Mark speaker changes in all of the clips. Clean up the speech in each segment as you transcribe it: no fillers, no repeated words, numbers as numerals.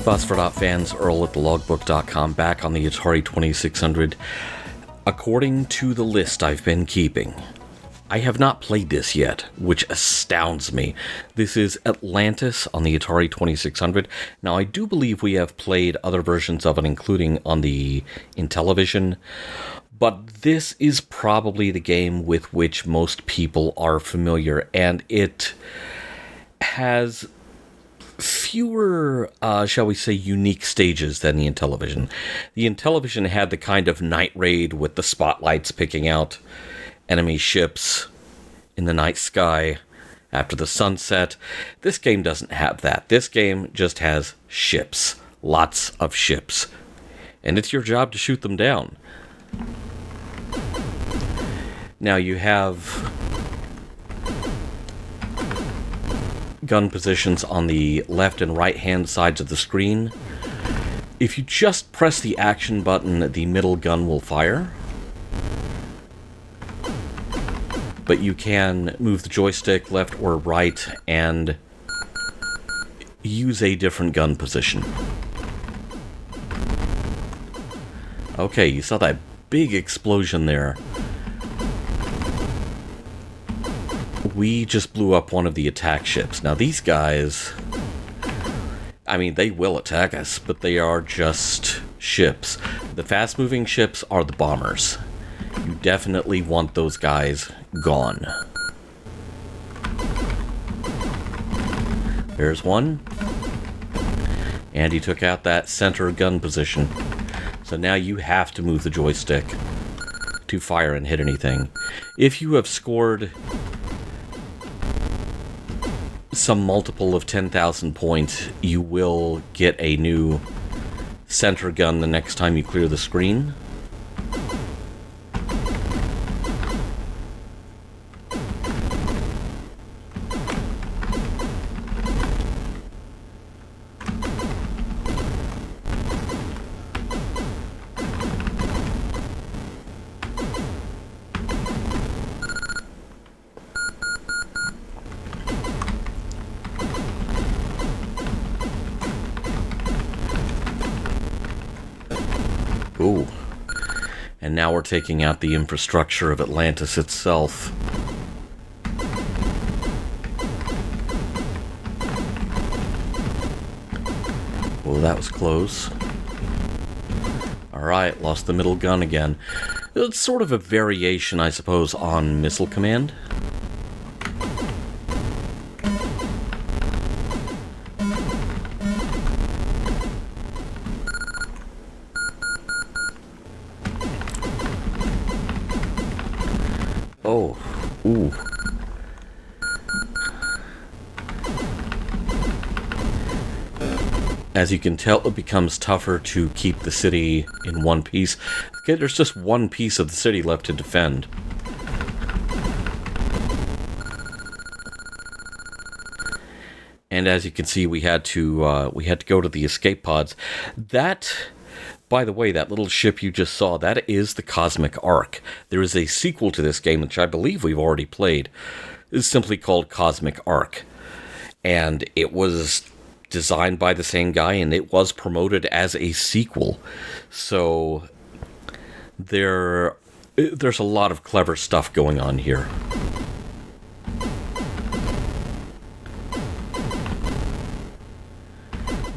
Speaker 1: Phosphor Dot fans, Earl at thelogbook.com, back on the Atari 2600. According to the list I've been keeping, I have not played this yet, which astounds me. This is Atlantis on the Atari 2600. Now, I do believe we have played other versions of it, including on the Intellivision, but this is probably the game with which most people are familiar, and it has fewer, shall we say, unique stages than the Intellivision. The Intellivision had the kind of night raid with the spotlights picking out enemy ships in the night sky after the sunset. This game doesn't have that. This game just has ships. Lots of ships. And it's your job to shoot them down. Now you have gun positions on the left and right hand sides of the screen. If you just press the action button, the middle gun will fire. But you can move the joystick left or right and use a different gun position. Okay, you saw that big explosion there. We just blew up one of the attack ships. Now these guys, I mean, they will attack us, but they are just ships. The fast-moving ships are the bombers. You definitely want those guys gone. There's one. And he took out that center gun position. So now you have to move the joystick to fire and hit anything. If you have scored some multiple of 10,000 points, you will get a new center gun the next time you clear the screen. Ooh. And now we're taking out the infrastructure of Atlantis itself. Well, that was close. Alright, lost the middle gun again. It's sort of a variation, I suppose, on Missile Command. Oh, ooh. As you can tell, it becomes tougher to keep the city in one piece. Okay, there's just one piece of the city left to defend. And as you can see, we had to go to the escape pods. That, by the way, that little ship you just saw, that is the Cosmic Ark. There is a sequel to this game, which I believe we've already played. It's simply called Cosmic Ark. And it was designed by the same guy, and it was promoted as a sequel. So there's a lot of clever stuff going on here.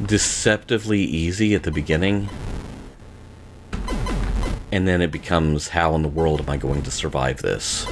Speaker 1: Deceptively easy at the beginning, and then it becomes, how in the world am I going to survive this?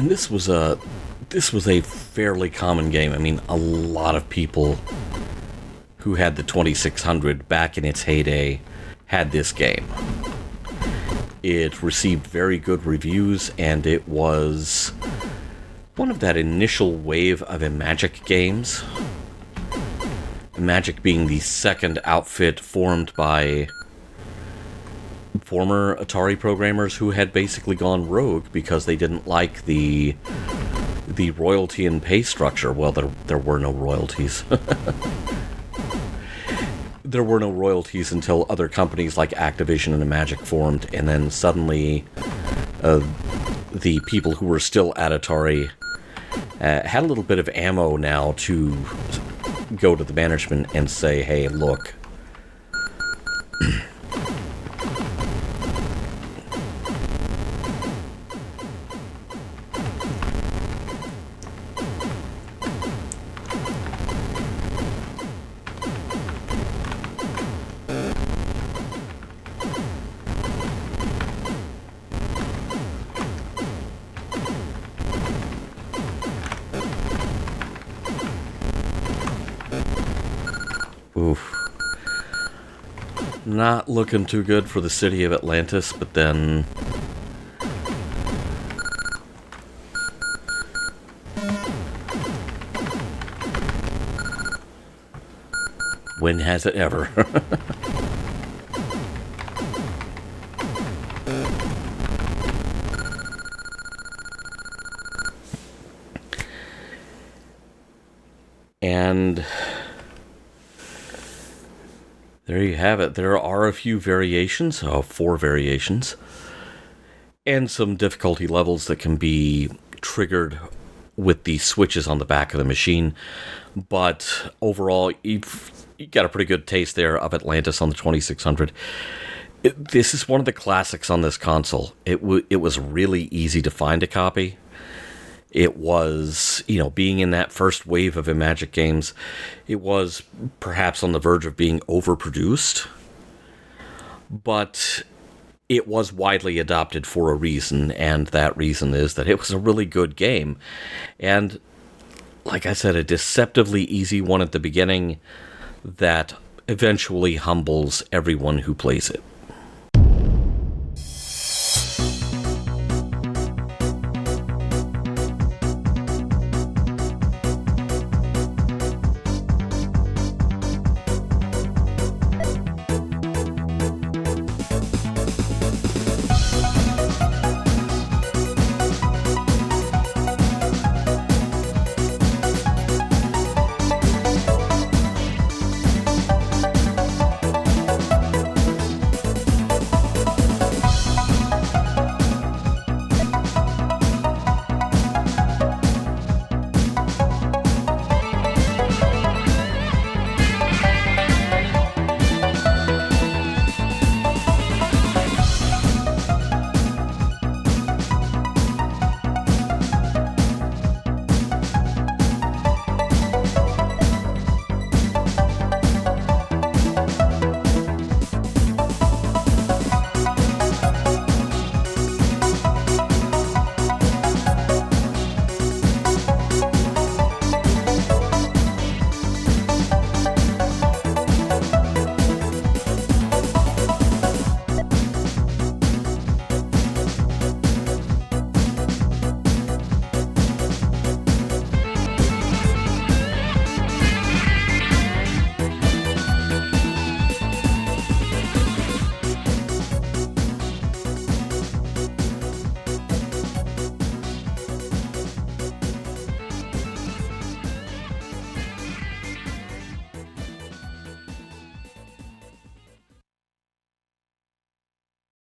Speaker 1: And this was a fairly common game. I mean, a lot of people who had the 2600 back in its heyday had this game. It received very good reviews, and it was one of that initial wave of Imagic games. Imagic being the second outfit formed by former Atari programmers who had basically gone rogue because they didn't like the royalty and pay structure. Well, there were no royalties. There were no royalties until other companies like Activision and Imagic formed, and then suddenly the people who were still at Atari had a little bit of ammo now to go to the management and say, hey, look, oof. Not looking too good for the city of Atlantis, but then when has it ever? And there you have it. There are a few variations, 4 variations, and some difficulty levels that can be triggered with the switches on the back of the machine. But overall, you got a pretty good taste there of Atlantis on the 2600. This is one of the classics on this console. It was really easy to find a copy. It was, being in that first wave of Imagic games, it was perhaps on the verge of being overproduced, but it was widely adopted for a reason, and that reason is that it was a really good game. And, like I said, a deceptively easy one at the beginning that eventually humbles everyone who plays it.